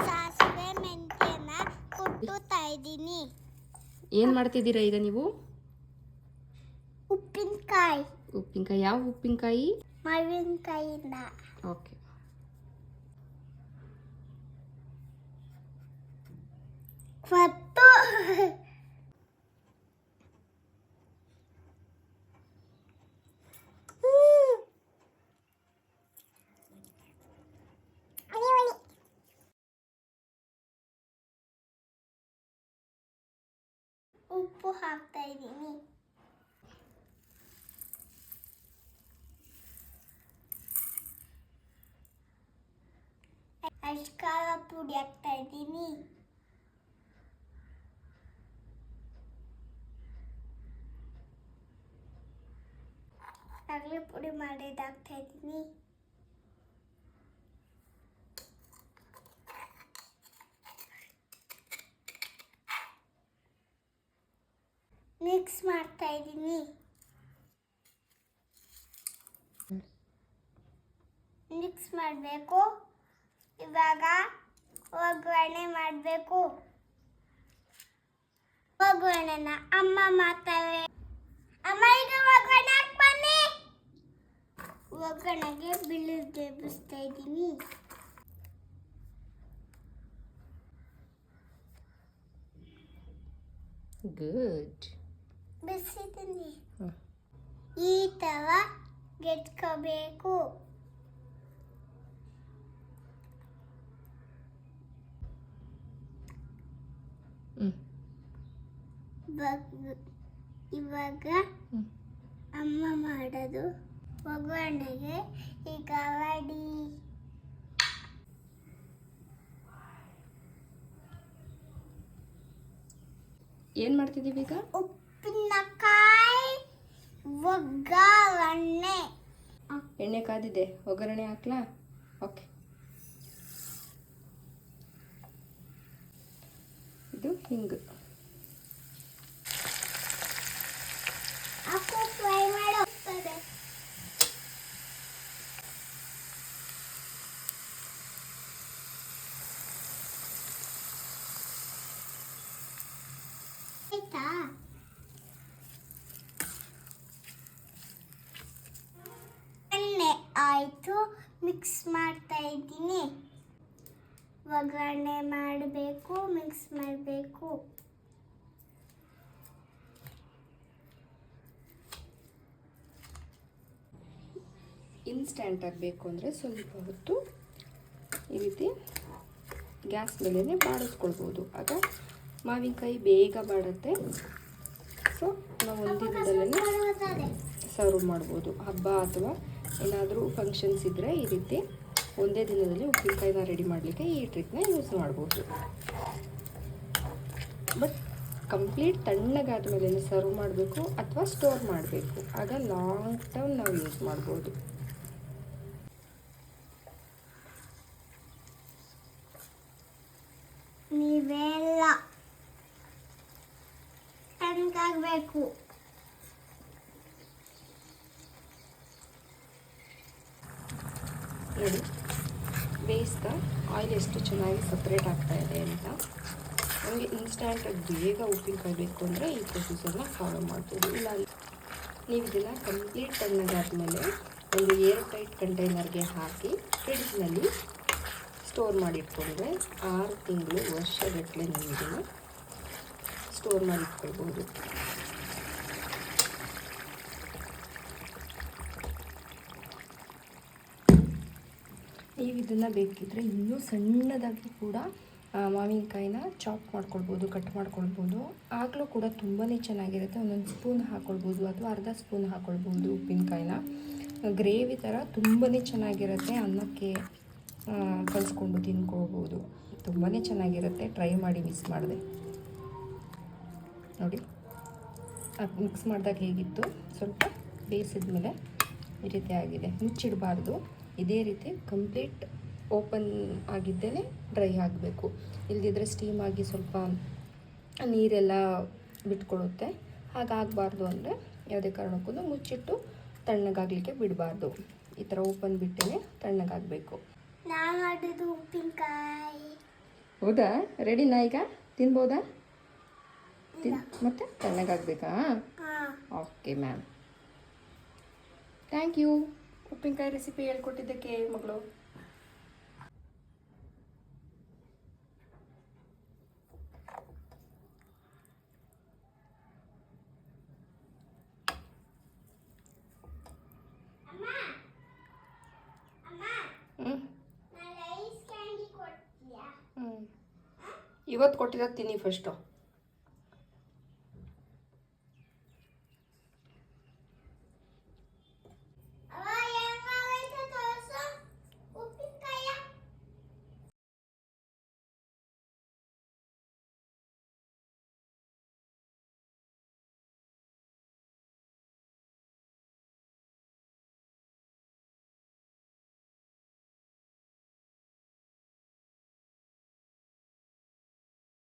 ಸಾಸಿವೆ ಮೆಂತ್ಯನ ಕುಟ್ಟುತ್ತಾ ಇದ್ದೀನಿ. ಏನು ಮಾಡ್ತಿದ್ದೀರಾ ಈಗ ನೀವು? ಉಪ್ಪಿನಕಾಯಿ. ಉಪ್ಪಿನಕಾಯಿ. ಯಾವ ಉಪ್ಪಿನಕಾಯಿ? ಮಾವಿನಕಾಯಿಯಿಂದ. ಓಕೆ. ಮತ್ತು ಉಪ್ಪು ಹಾಕ್ತಾ ಇದ್ದೀನಿ. ಅರಿಶಿನ ಪುಡಿ ಹಾಕ್ತಾ ಇದ್ದೀನಿ. ಕಡಲೆ ಪುಡಿ ಮಾಡಿದ್ದು ಹಾಕ್ತಾ ಇದ್ದೀನಿ. ಮಿಕ್ಸ್ ಮಾಡ್ತಾ ಇದ್ದೀನಿ. ಮಿಕ್ಸ್ ಮಾಡಬೇಕು. ಇವಾಗ ಒಗ್ಗರಣೆ ಮಾಡಬೇಕು. ಒಗ್ಗರಣೆನ ಅಮ್ಮ ಮಾಡ್ತಾರೆ. ಅಮ್ಮ ಈಗ ಒಗ್ಗರಣೆ ಹಾಕಿ ಬನ್ನಿ. ಒಗ್ಗರಣೆಗೆ ಬೆಳ್ಳುಳ್ಳಿ ಬಿಡಿಸ್ತಾ ಇದ್ದೀನಿ. ಗುಡ್. ಬಿಸಿದ್ದೀನಿ. ಈ ಥರ ಗೆದ್ಕೋಬೇಕು. ಇವಾಗ ಅಮ್ಮ ಮಾಡೋದು ಒಗ್ಗರಣೆಗೆ ಈಗ ರೆಡಿ. ಏನು ಮಾಡ್ತಿದ್ದೀವಿ ಈಗ? ಉಪ್ಪಿನಕಾಯಿ ಒಗ್ಗರಣೆ. ಎಣ್ಣೆ ಕಾದಿದೆ, ಒಗ್ಗರಣೆ ಹಾಕ್ಲಾ? ಓಕೆ. ಇದು ಹಿಂಗು ಹಾಕು, ಫ್ರೈ ಮಾಡೋ. ಆಯ್ತಾ? ಎಣ್ಣೆ ಆಯಿತು. ಮಿಕ್ಸ್ ಮಾಡ್ತಾ ಇದ್ದೀನಿ. ಒಗ್ಗರಣೆ ಮಾಡಬೇಕು, ಮಿಕ್ಸ್ ಮಾಡಬೇಕು. ಇನ್ಸ್ಟ್ಯಾಂಟ್ ಆಗಬೇಕು ಅಂದರೆ ಸ್ವಲ್ಪ ಹೊತ್ತು ಈ ರೀತಿ ಗ್ಯಾಸ್ ಮೇಲೇ ಬಾಡಿಸ್ಕೊಳ್ಬೋದು. ಆಗ ಮಾವಿನಕಾಯಿ ಬೇಗ ಬಾಡುತ್ತೆ. ಸೊ ನಾವು ಒಂದಿನದಲ್ಲೇ ಸರ್ವ್ ಮಾಡ್ಬೋದು. ಹಬ್ಬ ಅಥವಾ ಏನಾದರೂ ಫಂಕ್ಷನ್ಸ್ ಇದ್ದರೆ ಈ ರೀತಿ ಒಂದೇ ದಿನದಲ್ಲಿ ಉಪ್ಪಿನಕಾಯಿನ ರೆಡಿ ಮಾಡಲಿಕ್ಕೆ ಈ ಟ್ರಿಕ್ನ ಯೂಸ್ ಮಾಡ್ಬೋದು. ಬಟ್ ಕಂಪ್ಲೀಟ್ ತಣ್ಣಗಾದ ಮೇಲೆ ಸರ್ವ್ ಮಾಡಬೇಕು ಅಥವಾ ಸ್ಟೋರ್ ಮಾಡಬೇಕು. ಆಗ ಲಾಂಗ್ ಟರ್ಮ್ ನಾವು ಯೂಸ್ ಮಾಡ್ಬೋದು. ನೀವೆಲ್ಲ ತಣ್ಣಗಾಗಬೇಕು. ನೋಡಿ ಬೇಯಿಸ್ತಾ ಆಯಿಲ್ ಎಷ್ಟು ಚೆನ್ನಾಗಿ ಸಪ್ರೇಟ್ ಆಗ್ತಾ ಇದೆ ಅಂತ. ನಮಗೆ ಇನ್ಸ್ಟ್ಯಾಂಟಾಗಿ ಬೇಗ ಉಪ್ಪಿನಕಾಯಿ ಬೇಕು ಅಂದರೆ ಈ ಪ್ರೊಸೀಜರ್ನ ಫಾಲೋ ಮಾಡ್ಬೋದು. ಇಲ್ಲ ನೀವು ಇದನ್ನು ಕಂಪ್ಲೀಟ್ ತಣ್ಣಗಾದ್ಮೇಲೆ ಒಂದು ಏರ್ ಟೈಟ್ ಕಂಟೈನರ್ಗೆ ಹಾಕಿ ಫ್ರಿಡ್ಜ್ನಲ್ಲಿ ಸ್ಟೋರ್ ಮಾಡಿಟ್ಕೊಂಡ್ರೆ 6 ತಿಂಗಳು ವರ್ಷಗಟ್ಟಲೆ ನೀವು ಇದನ್ನು ಸ್ಟೋರ್ ಮಾಡಿಟ್ಕೊಳ್ಬೋದು. ನೀವು ಇದನ್ನು ಬೇಕಿದ್ದರೆ ಇನ್ನೂ ಸಣ್ಣದಾಗಿ ಕೂಡ ಮಾವಿನಕಾಯಿನ ಚಾಪ್ ಮಾಡ್ಕೊಳ್ಬೋದು, ಕಟ್ ಮಾಡ್ಕೊಳ್ಬೋದು. ಆಗಲೂ ಕೂಡ ತುಂಬಾ ಚೆನ್ನಾಗಿರುತ್ತೆ. ಒಂದೊಂದು ಸ್ಪೂನ್ ಹಾಕ್ಕೊಳ್ಬೋದು ಅಥವಾ ಅರ್ಧ ಸ್ಪೂನ್ ಹಾಕ್ಕೊಳ್ಬೋದು. ಉಪ್ಪಿನಕಾಯಿನ ಗ್ರೇವಿ ಥರ ತುಂಬಾ ಚೆನ್ನಾಗಿರುತ್ತೆ. ಅನ್ನಕ್ಕೆ ಕಲಿಸ್ಕೊಂಡು ತಿನ್ಕೊಳ್ಬೋದು. ತುಂಬಾ ಚೆನ್ನಾಗಿರುತ್ತೆ. ಟ್ರೈ ಮಾಡಿ, ಮಿಸ್ ಮಾಡಿದೆ ನೋಡಿ. ಮಿಕ್ಸ್ ಮಾಡಿದಾಗ ಹೇಗಿತ್ತು, ಸ್ವಲ್ಪ ಬೇಯಿಸಿದ ಮೇಲೆ ಈ ರೀತಿ ಆಗಿದೆ. ಮುಚ್ಚಿಡಬಾರ್ದು. ಇದೇ ರೀತಿ ಕಂಪ್ಲೀಟ್ ಓಪನ್ ಆಗಿದ್ದೇ ಡ್ರೈ ಆಗಬೇಕು. ಇಲ್ಲದಿದ್ದರೆ ಸ್ಟೀಮ್ ಆಗಿ ಸ್ವಲ್ಪ ನೀರೆಲ್ಲ ಬಿಟ್ಕೊಡುತ್ತೆ. ಹಾಗಾಗಬಾರ್ದು ಅಂದರೆ ಯಾವುದೇ ಕಾರಣಕ್ಕೂ ಮುಚ್ಚಿಟ್ಟು ತಣ್ಣಗಾಗಲಿಕ್ಕೆ ಬಿಡಬಾರ್ದು. ಈ ಥರ ಓಪನ್ ಬಿಟ್ಟೇ ತಣ್ಣಗಾಗಬೇಕು. ನಾನು ಮಾಡಿದ್ದು ಉಪ್ಪಿನಕಾಯಿ. ಹೌದಾ ರೆಡಿನಾ ಈಗ ತಿನ್ಬೋದಾ ಮತ್ತೆ ತಣ್ಣಗಾಗಬೇಕಾ ಓಕೆ ಮ್ಯಾಮ್ ಥ್ಯಾಂಕ್ ಯು ಉಪ್ಪಿನಕಾಯಿ ರೆಸಿಪಿ ಹೇಳ್ಕೊಟ್ಟಿದ್ದಕ್ಕೆ ಮಗಳು. ಅಮ್ಮ ಅಮ್ಮ ಹ್ಞೂ ನಾನು ಐಸ್ ಕ್ಯಾಂಡಿ ಕೊಡ್ತೀಯಾ? ಇವತ್ತು ಕೊಟ್ಟಿರೋದು ತಿನ್ನಿ ಫಸ್ಟು.